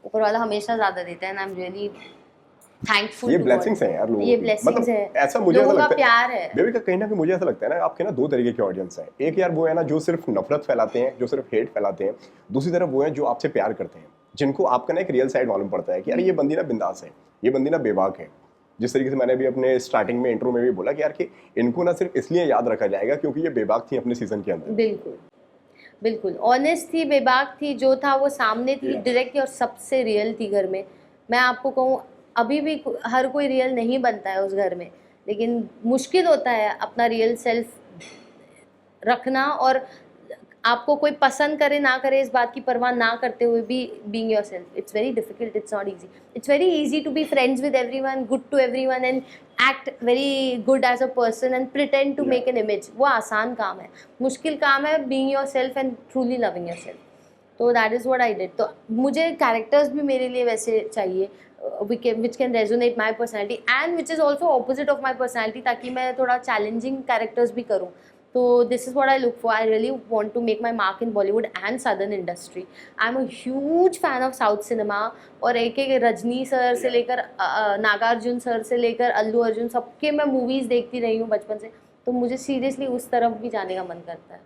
ऊपर वाला, हमेशा ज़्यादा देता है। And I am really thankful. ये ब्लेसिंग्स हैं यार लोगों ये की। ब्लेसिंग्स मतलब है, ऐसा मुझे लोगों ऐसा का लगता है प्यार है। बेबी का कहीं ना कहीं मुझे ऐसा लगता है ना, आपके ना दो तरीके के ऑडियंस हैं। एक यार वो है ना जो सिर्फ नफरत फैलाते हैं, जो सिर्फ हेट फैलाते हैं। दूसरी तरफ वो है जो आपसे प्यार करते हैं, जिनको आपका ना एक रियल साइड मालूम पड़ता है कि यार ये बंदी ना बिंदास है, ये बंदी ना बेबाक है। जिस तरीके से मैंने भी अपने स्टार्टिंग में इंट्रो में भी बोला कि यार कि इनको ना सिर्फ इसलिए याद रखा जाएगा क्योंकि ये बेबाक थी अपने सीजन के अंदर। बिल्कुल बिल्कुल ऑनेस्ट थी, बेबाक थी, जो था वो सामने थी, डायरेक्ट थी और सबसे रियल थी घर में। मैं आपको कहूँ, अभी भी हर कोई रियल नहीं बनता है उस घर में, लेकिन मुश्किल होता है अपना रियल सेल्फ रखना, और आपको कोई पसंद करे ना करे इस बात की परवाह ना करते हुए भी being yourself, it's very difficult, it's not easy. It's very easy to be friends with everyone, good to everyone and act very good as a person and pretend to make an image, वो आसान काम है। मुश्किल काम है being yourself and truly loving yourself. तो that is what I did. तो मुझे कैरेक्टर्स भी मेरे लिए वैसे चाहिए which can resonate my personality and which is also opposite of my personality, ताकि मैं थोड़ा चैलेंजिंग कैरेक्टर्स भी करूँ। तो this is what I look for. I really want to make my mark in Bollywood and southern industry. I am a huge fan of south cinema, और एक एक Rajni sir से लेकर नागार्जुन सर से लेकर अल्लू अर्जुन, सबके मैं मूवीज़ देखती रही हूँ बचपन से। तो मुझे सीरियसली उस तरफ भी जाने का मन करता है।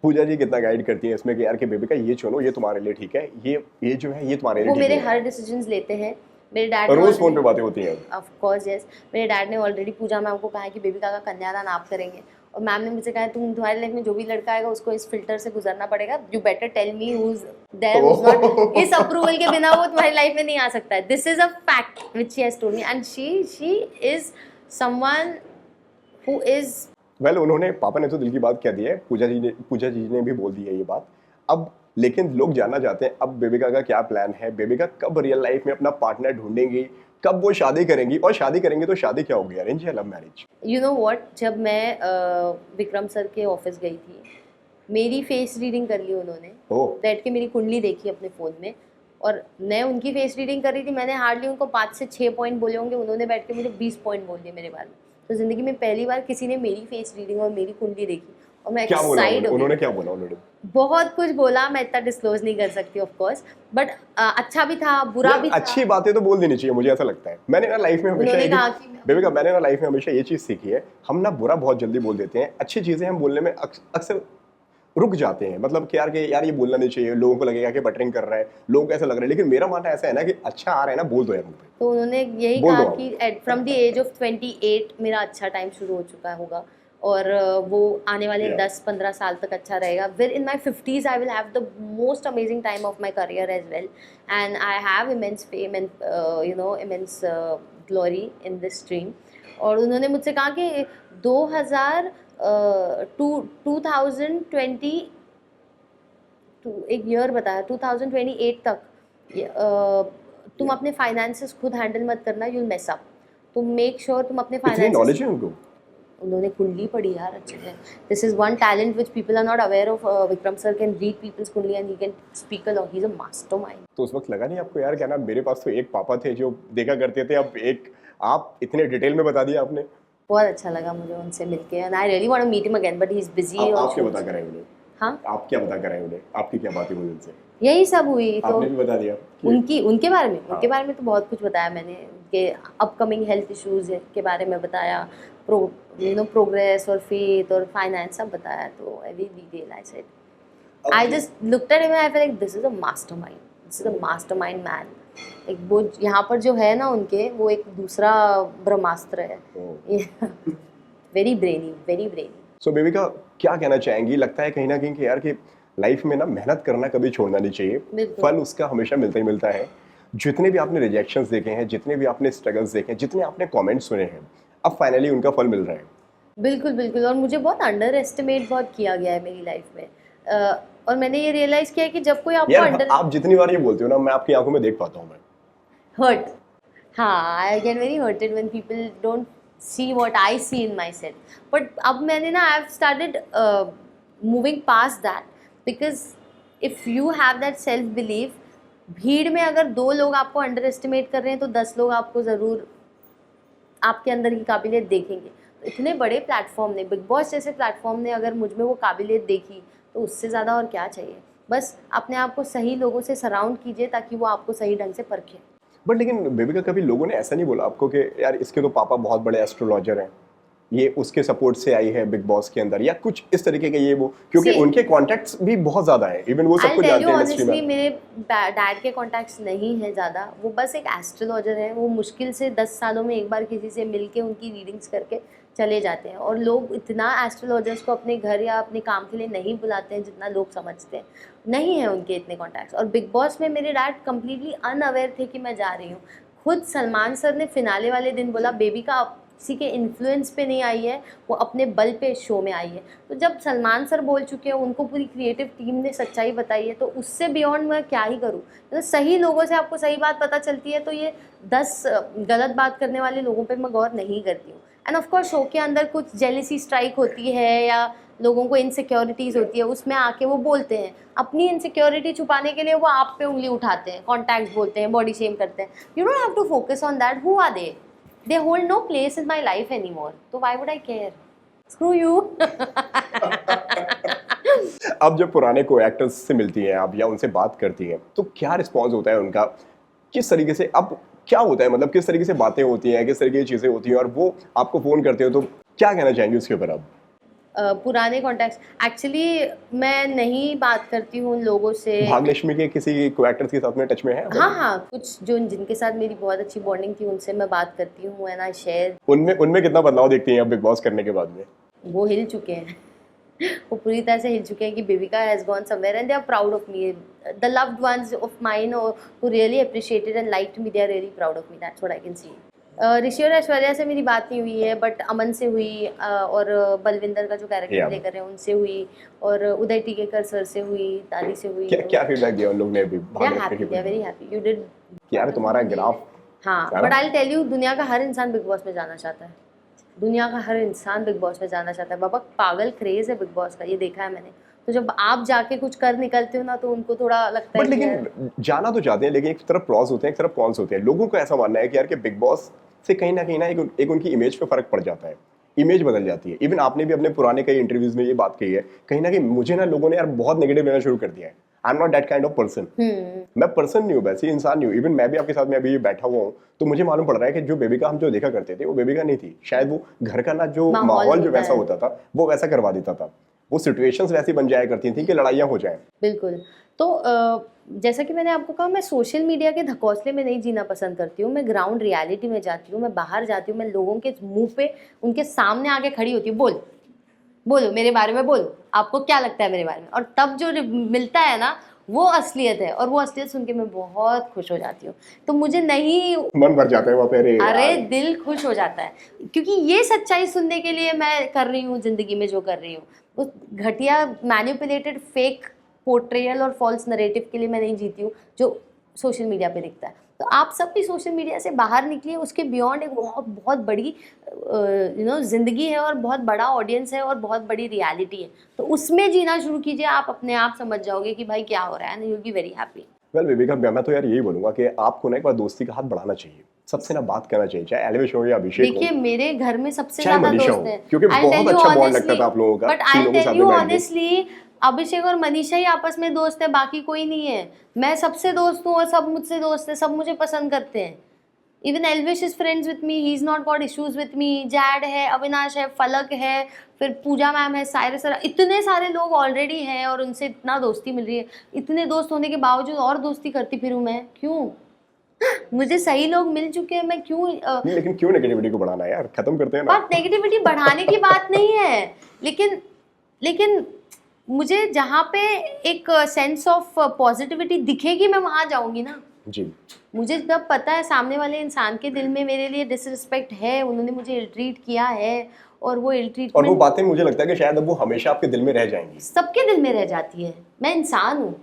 पूजा जी कितना गाइड करती हैं इसमें कि यार कि बेबी का ये चुनो, ये तुम्हारे लिए ठीक है, ये जो है ये तुम्हारे लिए वो ठीक मेरे नहीं है। हर डिसीजंस लेते हैं। मेरे डैड रोज फोन पे बातें होती हैं। ऑफ कोर्स यस, मेरे डैड ने ऑलरेडी पूजा मैम को कहा है कि बेबी का कन्यादान आप करेंगे, और मैम ने मुझे कहा है तुम्हारी लाइफ में जो भी लड़का आएगा उसको इस फिल्टर से गुजरना पड़ेगा, you better tell me who is there who is not, इस अप्रूवल के बिना वो तुम्हारी लाइफ में नहीं आ सकता है। This is a fact which she has told me, and she is someone who is well उन्होंने, पापा ने तो दिल की बात कह दी है, पूजा जी ने भी बोल दी है ये बात। अब लेकिन लोग जानना चाहते हैं अब बेबिका का क्या प्लान है, बेबिका कब रियल लाइफ में अपना पार्टनर ढूंढेंगी, कब वो शादी करेंगी, और शादी करेंगे तो शादी क्या होगी, अरेंज या love marriage? You know what, जब मैं विक्रम सर के ऑफिस गई थी, मेरी फेस रीडिंग कर ली उन्होंने, बैठ के मेरी कुंडली देखी अपने फ़ोन में, और मैं उनकी फेस रीडिंग कर रही थी। मैंने हार्डली उनको 5 से 6 पॉइंट बोले होंगे, उन्होंने बैठ के मुझे 20 पॉइंट बोल दिए मेरे बारे में। तो ज़िंदगी में पहली बार किसी ने मेरी फेस रीडिंग और मेरी कुंडली देखी, और मैं क्या बोला एक्साइट हो गई। उन्होंने? क्या बोला उन्होंने? बहुत कुछ बोला, मैं इतना डिस्क्लोज नहीं कर सकती ऑफ कोर्स, बट अच्छा भी था, बुरा भी था। अच्छी बातें तो बोल देनी चाहिए, मुझे ऐसा लगता है। मैंने ना लाइफ में हमेशा बेबिका, मैंने ना लाइफ में हमेशा ये चीज़ सीखी है, हम ना बुरा बहुत जल्दी बोल देते हैं, अच्छी चीज़ें हम बोलने में अक्सर रुक जाते हैं। मतलब कि यार ये बोलना नहीं चाहिए, लोगों को लगेगा कि बटरिंग कर रहा है, लोगों को ऐसा लग रहा है। लेकिन मेरा मानना ऐसा है ना कि अच्छा आ रहा है ना, बोल दो यार मुंह पे। तो उन्होंने यही कहा कि फ्रॉम द एज ऑफ 28 मेरा अच्छा टाइम शुरू हो चुका होगा, और वो आने वाले 10-15 साल तक अच्छा रहेगा। फिर in my 50s I will have the most amazing time of my career as well, and I have immense fame and immense glory in this stream. और उन्होंने मुझसे कहा कि 2020 एक ईयर बताया, 2028 तक तुम अपने फाइनेंसेस खुद हैंडल मत करना, यूल मेस अप। तो मेक श्योर तुम अपने फाइनेंसेस। नॉलेज है उनको, उन्होंने कुंडली पढ़ी यार अच्छे से। This is one talent which people are not aware of. Vikram sir can read people's कुंडली and he can speak a lot, he is a mastermind. तो उस वक्त लगा नहीं आपको यार क्या ना, मेरे पास तो एक पापा थे जो देखा करते थे, अब एक आप इतने डिटेल में बता दिया आपने। बहुत अच्छा लगा मुझे उनसे मिलके, and I really want to meet him again, but he is busy. आप क्या बता कर आए उन्हें? हाँ, आप क्या बता कर आए उन्हें? आपकी क्या बातें हुई उनसे? यही सब हुई। तो आपने भी बता दिया उनके बारे में। हाँ। उनके बारे में तो बहुत कुछ बताया मैंने, उनके अपकमिंग हेल्थ इश्यूज के बारे में बताया, प्रोग्रेस और फेथ और फाइनेंस सब बताया। तो every detail I said, I just looked at him and I felt like this is a mastermind, this is a mastermind man. एक वो यहाँ पर जो है ना उनके, वो एक दूसरा ब्रह्मास्त्र है। Very brainy, very brainy. So Bebika क्या कहना चाहेंगी? लगता है कहीं ना कहीं कि यार कि लाइफ में ना मेहनत करना कभी छोड़ना नहीं चाहिए, फल उसका हमेशा मिलता ही मिलता है। जितने भी आपने रिजेक्शंस देखे हैं, जितने भी आपने स्ट्रगल्स देखे हैं, जितने आपने कमेंट्स सुने हैं, अब फाइनली उनका फल मिल रहा है। बिल्कुल बिल्कुल। और मुझे बहुत अंडर एस्टिमेट बहुत किया गया है मेरी लाइफ में, और मैंने ये रियलाइज किया है कि जब कोई आपको आप जितनी बार ये बोलते हो ना, मैं आपकी आंखों में देख पाता हूँ। मैं हर्ट, हाँ, I get very hurted when people don't see what I see in my self. But अब मैंने ना, I have started moving past that, because if you have that self believe, भीड़ में अगर 2 लोग आपको अंडर एस्टिमेट कर रहे हैं तो 10 लोग आपको ज़रूर आपके अंदर की काबिलियत देखेंगे। तो इतने बड़े प्लेटफॉर्म ने, बिग बॉस जैसे प्लेटफॉर्म ने अगर मुझ में वो काबिलियत देखी, तो उससे ज़्यादा और क्या चाहिए। बस अपने आप को सही लोगों से सराउंड कीजिए ताकि वो आपको सही ढंग से परखें। बट लेकिन बेबिका कभी लोगों ने ऐसा नहीं बोला आपको कि यार इसके तो पापा बहुत बड़े एस्ट्रोलॉजर हैं? ये उसके सपोर्ट से आई है बिग बॉस के अंदर, या कुछ इस तरीके के ये वो, क्योंकि See, उनके कॉन्टैक्ट्स भी बहुत ज्यादा है, इवन वो सब आई कुछ टेल जानते यू हैं इंडस्ट्री ऑनेस्टली, में। मेरे डैड के कॉन्टैक्ट्स नहीं है ज़्यादा। वो बस एक एस्ट्रोलॉजर है। वो मुश्किल से 10 सालों में एक बार किसी से मिल के उनकी रीडिंग्स करके चले जाते हैं। और लोग इतना एस्ट्रोलॉजर्स को अपने घर या अपने काम के लिए नहीं बुलाते हैं जितना लोग समझते हैं। नहीं है उनके इतने कॉन्टैक्ट्स। और बिग बॉस में मेरे डैड कम्प्लीटली अनअवेयर थे कि मैं जा रही हूँ। खुद सलमान सर ने फिनाले वाले दिन बोला, बेबी का किसी के इन्फ्लुएंस पे नहीं आई है, वो अपने बल पे शो में आई है। तो जब सलमान सर बोल चुके हैं, उनको पूरी क्रिएटिव टीम ने सच्चाई बताई है, तो उससे बियॉन्ड मैं क्या ही करूँ। तो सही लोगों से आपको सही बात पता चलती है, तो ये 10 गलत बात करने वाले लोगों पे मैं गौर नहीं करती हूँ। एंड ऑफ कोर्स शो के अंदर कुछ जेलिसी स्ट्राइक होती है या लोगों को इनसिक्योरिटीज़ होती है, उसमें आके वो बोलते हैं। अपनी इनसिक्योरिटी छुपाने के लिए वो आप पे उंगली उठाते हैं, कॉन्टैक्ट्स बोलते हैं, बॉडी शेम करते हैं। You don't have to focus on that. Who are they? They hold no place in my life anymore. So why would I care? Screw you. अब जब पुराने को एक्टर्स से मिलती हैं आप या उनसे बात करती हैं, तो क्या रिस्पॉन्स होता है उनका? किस तरीके से अब क्या होता है, मतलब किस तरीके से बातें होती हैं, किस तरीके की चीज़ें होती हैं, और वो आपको फ़ोन करते हो तो क्या कहना चाहेंगे उसके ऊपर आप? पुराने कॉन्टैक्ट्स एक्चुअली मैं नहीं बात करती हूँ उन लोगों से। भाग्यलक्ष्मी के किसी को एक्टर्स के साथ में टच में है? हाँ हाँ, कुछ जो जिनके साथ मेरी बहुत अच्छी बॉन्डिंग थी उनसे मैं बात करती हूँ एंड आई शेयर। उनमें उनमें कितना बदलाव देखती हैं आप बिग बॉस करने के बाद में? वो हिल चुके हैं। वो पूरी तरह से हिल चुके हैं कि Bebika has gone somewhere and they are proud of me. The loved ones of mine who really appreciated and liked me, they are really proud of me. That's what I can see. Rishi और ऐश्वर्या से मेरी बात नहीं हुई है, but अमन से हुई, और बलविंदर का जो कैरेक्टर प्ले कर रहे हैं उनसे हुई, और उदय टीकेकर सर से हुई, दादी से हुई। क्या फीडबैक दिया उन लोग ने अभी? They are happy, they are very happy. You did. यार तुम्हारा ग्राफ। हाँ, but I will tell you, दुनिया का हर इंसान बिग बॉस में जाना चाहता है। दुनिया का हर इंसान बिग बॉस में जाना चाहता है। बाबा पागल क्रेज है बिग बॉस का, ये देखा है मैंने। तो जब आप जाके कुछ कर निकलते हो ना, तो उनको थोड़ा लगता है बट लेकिन जाना तो चाहते हैं, लेकिन एक तरफ प्रॉस होते हैं, एक तरफ कॉन्स होते हैं। लोगों को ऐसा मानना है कि यार कि बिग बॉस से कहीं ना एक उनकी इमेज पे फर्क पड़ जाता है, इमेज बदल जाती है। इवन आपने भी अपने पुराने कई इंटरव्यूज में ये बात कही है, कहीं ना कहीं मुझे ना लोगों ने यार बहुत नेगेटिव लेना शुरू कर दिया है। आई am not that kind of person. मैं पर्सन नहीं हूँ, वैसे इंसान नहीं हूँ। इवन मैं भी आपके साथ में अभी बैठा हुआ हूँ, तो मुझे मालूम पड़ रहा है कि जो बेबिका हम जो देखा करते थे वो बेबिका नहीं थी। शायद वो घर का ना जो माहौल जो वैसा होता था वो वैसा करवा देता था। वो सिचुएशंस वैसी बन जाया करती थी कि लड़ाइयाँ हो जाएं। बिल्कुल। तो जैसा कि मैंने आपको कहा, मैं सोशल मीडिया के धकौसले में नहीं जीना पसंद करती हूँ। मैं ग्राउंड रियलिटी में जाती हूँ, मैं बाहर जाती हूँ, मैं लोगों के मुंह पे उनके सामने आके खड़ी होती हूँ। बोलो मेरे बारे में, बोलो आपको क्या लगता है मेरे बारे में। और तब जो मिलता है ना, वो असलियत है, और वो असलियत सुन के मैं बहुत खुश हो जाती हूँ। तो मुझे नहीं, मन भर जाता है वहाँ पे। अरे दिल खुश हो जाता है, क्योंकि ये सच्चाई सुनने के लिए मैं कर रही हूँ ज़िंदगी में जो कर रही हूँ। उस घटिया मैनिपुलेटेड फेक पोर्ट्रेयल और फॉल्स नरेटिव के लिए मैं नहीं जीती हूँ जो सोशल मीडिया पे दिखता है। तो आप सब भी सोशल मीडिया से बाहर निकलिए, उसके बियॉन्ड एक बहुत बहुत बड़ी ज़िंदगी है, और बहुत बड़ा ऑडियंस है, और बहुत बड़ी रियलिटी है। तो उसमें जीना शुरू कीजिए, आप अपने आप समझ जाओगे कि भाई क्या हो रहा है, and you will be very happy. Well बेबिका, मैं तो यार यही बोलूंगा कि आपको ना एक बार दोस्ती का हाथ बढ़ाना चाहिए, सबसे ना बात करना चाहिए, चाहे एलवेश हो या अभिषेक हो। देखिए मेरे घर में सबसे चाहे ज्यादा मनीषा दोस्त हो, हैं, क्योंकि बहुत अच्छा बॉन्ड लगता था आप लोगों का। But I tell you honestly, Abhishek और मनीषा ही आपस में दोस्त है, बाकी कोई नहीं है। मैं सबसे दोस्त हूँ और सब मुझसे दोस्त है, सब मुझे पसंद करते हैं। Even Elvish is friends with me, he is not got issues with me. Z है, अविनाश है, फलक है, फिर पूजा मैम है, साइरस है, इतने सारे लोग ऑलरेडी हैं और उनसे इतना दोस्ती मिल रही है। इतने दोस्त होने के बावजूद और दोस्ती करती फिरूँ मैं, क्यों? मुझे सही लोग मिल चुके हैं, मैं क्यों लेकिन क्यों नेगेटिविटी को बढ़ाना है यार, खत्म करते हैं ना। बात नेगेटिविटी बढ़ाने की बात नहीं है, लेकिन मुझे जहाँ पे एक सेंस ऑफ पॉजिटिविटी दिखेगी मैं वहाँ जाऊँगी ना जी। मुझे जब पता है सामने वाले इंसान के दिल में मेरे लिए डिसरिस्पेक्ट है, उन्होंने मुझे इल ट्रीट किया है, और वो इल ट्रीटमेंट, और वो बातें मुझे लगता है कि शायद अब वो हमेशा आपके दिल में रह जाएंगी। सबके दिल में रह जाती है। मैं इंसान हूँ,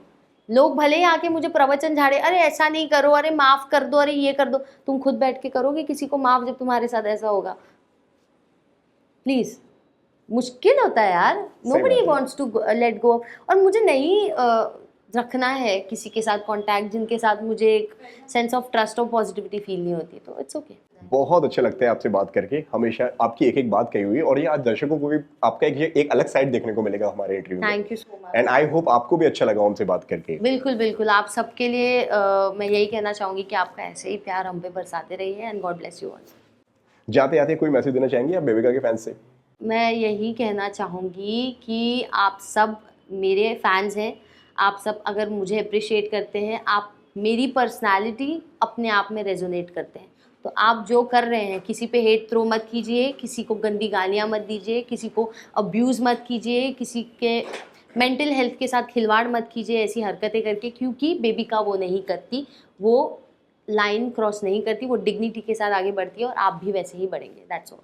लोग भले ही आके मुझे प्रवचन झाड़े, अरे ऐसा नहीं करो, अरे माफ़ कर दो, अरे ये कर दो। तुम खुद बैठ के करोगे किसी को माफ़ जब तुम्हारे साथ ऐसा होगा? प्लीज़, मुश्किल होता है यार। Nobody wants to let go. और मुझे नहीं रखना है किसी के साथ कांटेक्ट जिनके साथ मुझे एक सेंस ऑफ ट्रस्ट और पॉजिटिविटी फील नहीं होती, तो इट्स ओके। बहुत अच्छा लगता है आपसे बात करके, हमेशा आपकी एक एक बात कही हुई, और ये आज दर्शकों को भी आपका एक अलग साइड देखने को मिलेगा हमारे इंटरव्यू में। Thank you so much, and I hope आपको भी अच्छा लगा उनसे बात करके। बिल्कुल बिल्कुल। आप सबके लिए मैं यही कहना चाहूँगी कि आपका ऐसे ही प्यार हम पे बरसाते रहिए, and God bless you all. जाते जाते कोई मैसेज देना चाहेंगे आप बेबिका के फैंस से? मैं यही कहना चाहूँगी कि आप सब मेरे फैंस हैं, आप सब अगर मुझे अप्रिशिएट करते हैं, आप मेरी पर्सनैलिटी अपने आप में रेजोनेट करते हैं, तो आप जो कर रहे हैं किसी पे हेट थ्रो मत कीजिए, किसी को गंदी गालियाँ मत दीजिए, किसी को अब्यूज़ मत कीजिए, किसी के मेंटल हेल्थ के साथ खिलवाड़ मत कीजिए ऐसी हरकतें करके, क्योंकि बेबिका वो नहीं करती, वो लाइन क्रॉस नहीं करती, वो डिग्निटी के साथ आगे बढ़ती है और आप भी वैसे ही बढ़ेंगे। That's all.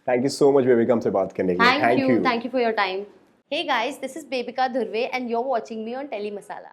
Thank you so much बेबिका हमसे बात करने के लिए। Thank you for your time. Hey guys, this is Bebika Dhurve and you're watching me on Tele Masala.